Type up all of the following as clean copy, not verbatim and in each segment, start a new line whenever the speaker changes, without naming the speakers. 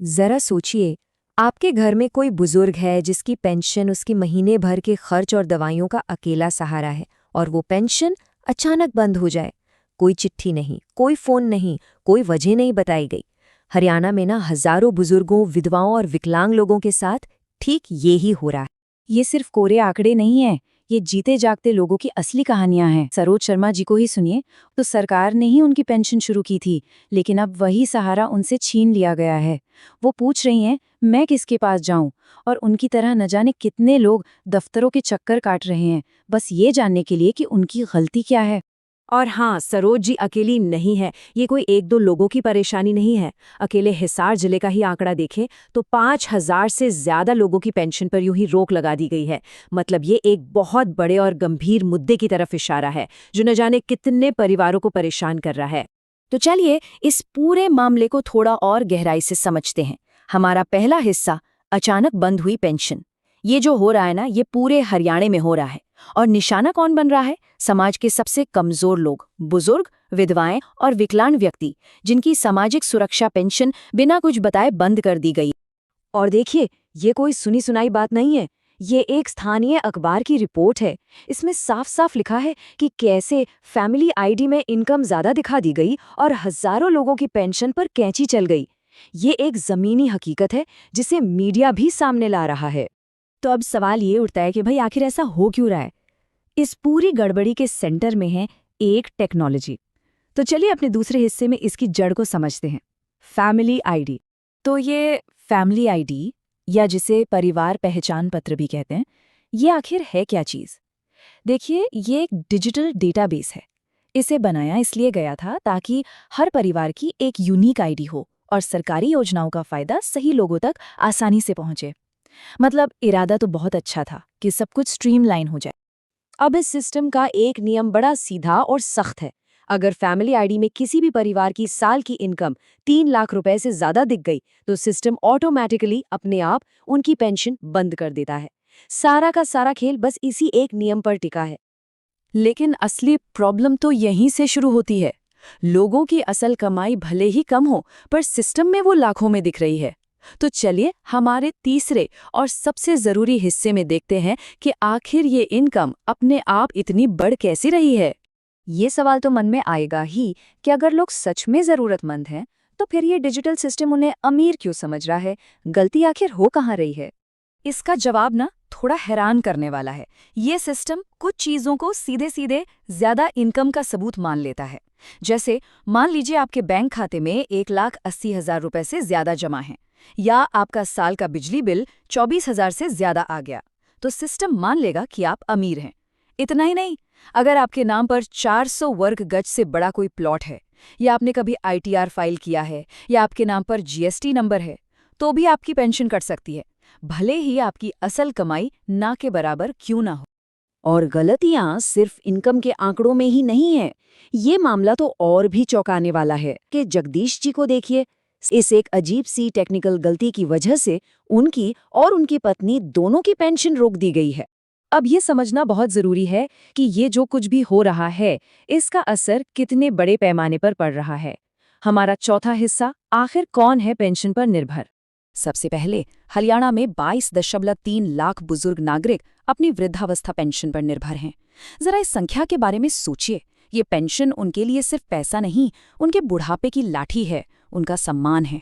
जरा सोचिए, आपके घर में कोई बुजुर्ग है जिसकी पेंशन उसकी महीने भर के खर्च और दवाइयों का अकेला सहारा है, और वो पेंशन अचानक बंद हो जाए। कोई चिट्ठी नहीं, कोई फोन नहीं, कोई वजह नहीं बताई गई। हरियाणा में ना हजारों बुजुर्गों, विधवाओं और विकलांग लोगों के साथ ठीक ये ही हो रहा है।
ये सिर्फ कोरे आंकड़े नहीं हैं, ये जीते जागते लोगों की असली कहानियां हैं। सरोज शर्मा जी को ही सुनिए। तो सरकार ने ही उनकी पेंशन शुरू की थी, लेकिन अब वही सहारा उनसे छीन लिया गया है। वो पूछ रही हैं, मैं किसके पास जाऊं? और उनकी तरह न जाने कितने लोग दफ्तरों के चक्कर काट रहे हैं, बस ये जानने के लिए कि उनकी गलती क्या है।
और हाँ, सरोज जी अकेली नहीं है। ये कोई एक दो लोगों की परेशानी नहीं है। अकेले हिसार जिले का ही आंकड़ा देखें तो 5,000 से ज्यादा लोगों की पेंशन पर यूं ही रोक लगा दी गई है। मतलब ये एक बहुत बड़े और गंभीर मुद्दे की तरफ इशारा है, जो न जाने कितने परिवारों को परेशान कर रहा है।
तो चलिए इस पूरे मामले को थोड़ा और गहराई से समझते हैं। हमारा पहला हिस्सा, अचानक बंद हुई पेंशन। ये जो हो रहा है ना, ये पूरे हरियाणा में हो रहा है। और निशाना कौन बन रहा है? समाज के सबसे कमजोर लोग, बुजुर्ग, विधवाएं और विकलांग व्यक्ति, जिनकी सामाजिक सुरक्षा पेंशन बिना कुछ बताए बंद कर दी गई।
और देखिए, ये कोई सुनी सुनाई बात नहीं है। ये एक स्थानीय अखबार की रिपोर्ट है। इसमें साफ साफ लिखा है कि कैसे फैमिली आईडी में इनकम ज्यादा दिखा दी गई और हजारों लोगों की पेंशन पर कैंची चल गई। ये एक जमीनी हकीकत है जिसे मीडिया भी सामने ला रहा है।
तो अब सवाल ये उठता है कि भाई आखिर ऐसा हो क्यों रहा है? इस पूरी गड़बड़ी के सेंटर में है एक टेक्नोलॉजी। तो चलिए अपने दूसरे हिस्से में इसकी जड़ को समझते हैं। Family ID. तो ये फैमिली आईडी, या जिसे परिवार पहचान पत्र भी कहते हैं, ये आखिर है क्या चीज़? देखिए, ये एक डिजिटल डेटाबेस है। इसे बनाया इसलिए गया था ताकि हर परिवार की एक यूनिक आईडी हो और सरकारी योजनाओं का फायदा सही लोगों तक आसानी से पहुंचे। मतलब इरादा तो बहुत अच्छा था कि सब कुछ स्ट्रीमलाइन हो जाए।
अब इस सिस्टम का एक नियम बड़ा सीधा और सख्त है। अगर फैमिली आईडी में किसी भी परिवार की साल की इनकम 3 लाख रुपए से ज्यादा दिख गई, तो सिस्टम ऑटोमेटिकली अपने आप उनकी पेंशन बंद कर देता है। सारा का सारा खेल बस इसी एक नियम पर टिका है।
लेकिन असली प्रॉब्लम तो यहीं से शुरू होती है। लोगों की असल कमाई भले ही कम हो, पर सिस्टम में वो लाखों में दिख रही है। तो चलिए हमारे तीसरे और सबसे जरूरी हिस्से में देखते हैं कि आखिर ये इनकम अपने आप इतनी बढ़ कैसी रही है।
ये सवाल तो मन में आएगा ही कि अगर लोग सच में जरूरतमंद हैं, तो फिर ये डिजिटल सिस्टम उन्हें अमीर क्यों समझ रहा है? गलती आखिर हो कहाँ रही है?
इसका जवाब ना थोड़ा हैरान करने वाला है। ये सिस्टम कुछ चीजों को सीधे सीधे ज्यादा इनकम का सबूत मान लेता है। जैसे मान लीजिए आपके बैंक खाते में 1,80,000 रुपए से ज्यादा जमा है, या आपका साल का बिजली बिल 24,000 से ज्यादा आ गया, तो सिस्टम मान लेगा कि आप अमीर हैं। इतना ही नहीं, अगर आपके नाम पर 400 वर्ग गज से बड़ा कोई प्लॉट है, या आपने कभी आईटीआर फाइल किया है, या आपके नाम पर जीएसटी नंबर है, तो भी आपकी पेंशन कट सकती है, भले ही आपकी असल कमाई ना के बराबर क्यों ना हो।
और गलतियां सिर्फ इनकम के आंकड़ों में ही नहीं है। ये मामला तो और भी चौंकाने वाला है कि जगदीश जी को देखिए। इस एक अजीब सी टेक्निकल गलती की वजह से उनकी और उनकी पत्नी दोनों की पेंशन रोक दी गई है।
अब ये समझना बहुत जरूरी है कि ये जो कुछ भी हो रहा है, इसका असर कितने बड़े पैमाने पर पड़ रहा है। हमारा चौथा हिस्सा, आखिर कौन है पेंशन पर निर्भर। सबसे पहले, हरियाणा में 22.3 लाख बुजुर्ग नागरिक अपनी वृद्धावस्था पेंशन पर निर्भर हैं। जरा इस संख्या के बारे में सोचिए। ये पेंशन उनके लिए सिर्फ पैसा नहीं, उनके बुढ़ापे की लाठी है, उनका सम्मान है।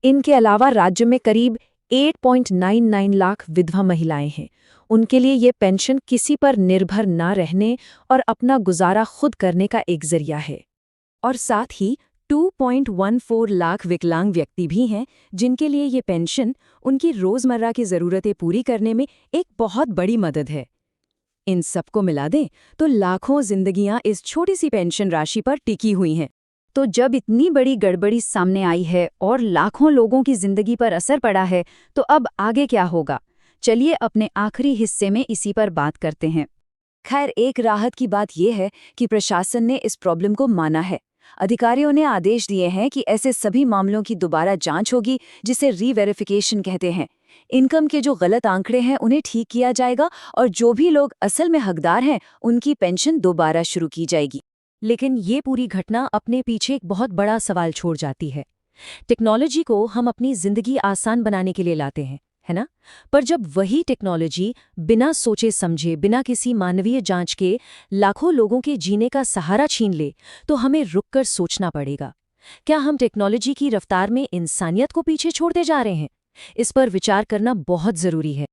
इनके अलावा राज्य में करीब 8.99 लाख विधवा महिलाएं हैं। उनके लिए ये पेंशन किसी पर निर्भर ना रहने और अपना गुजारा खुद करने का एक जरिया है। और साथ ही 2.14 लाख विकलांग व्यक्ति भी हैं, जिनके लिए ये पेंशन उनकी रोजमर्रा की जरूरतें पूरी करने में एक बहुत बड़ी मदद है। इन सबको मिला दें तो लाखों जिंदगियां इस छोटी सी पेंशन राशि पर टिकी हुई हैं।
तो जब इतनी बड़ी गड़बड़ी सामने आई है और लाखों लोगों की जिंदगी पर असर पड़ा है, तो अब आगे क्या होगा? चलिए अपने आखिरी हिस्से में इसी पर बात करते हैं।
खैर, एक राहत की बात यह है कि प्रशासन ने इस प्रॉब्लम को माना है। अधिकारियों ने आदेश दिए हैं कि ऐसे सभी मामलों की दोबारा जांच होगी, जिसे रीवेरिफिकेशन कहते हैं। इनकम के जो गलत आंकड़े हैं उन्हें ठीक किया जाएगा, और जो भी लोग असल में हकदार हैं उनकी पेंशन दोबारा शुरू की जाएगी। लेकिन ये पूरी घटना अपने पीछे एक बहुत बड़ा सवाल छोड़ जाती है।
टेक्नोलॉजी को हम अपनी जिंदगी आसान बनाने के लिए लाते हैं, है ना? पर जब वही टेक्नोलॉजी बिना सोचे समझे, बिना किसी मानवीय जांच के लाखों लोगों के जीने का सहारा छीन ले, तो हमें रुककर सोचना पड़ेगा। क्या हम टेक्नोलॉजी की रफ्तार में इंसानियत को पीछे छोड़ते जा रहे हैं? इस पर विचार करना बहुत जरूरी है।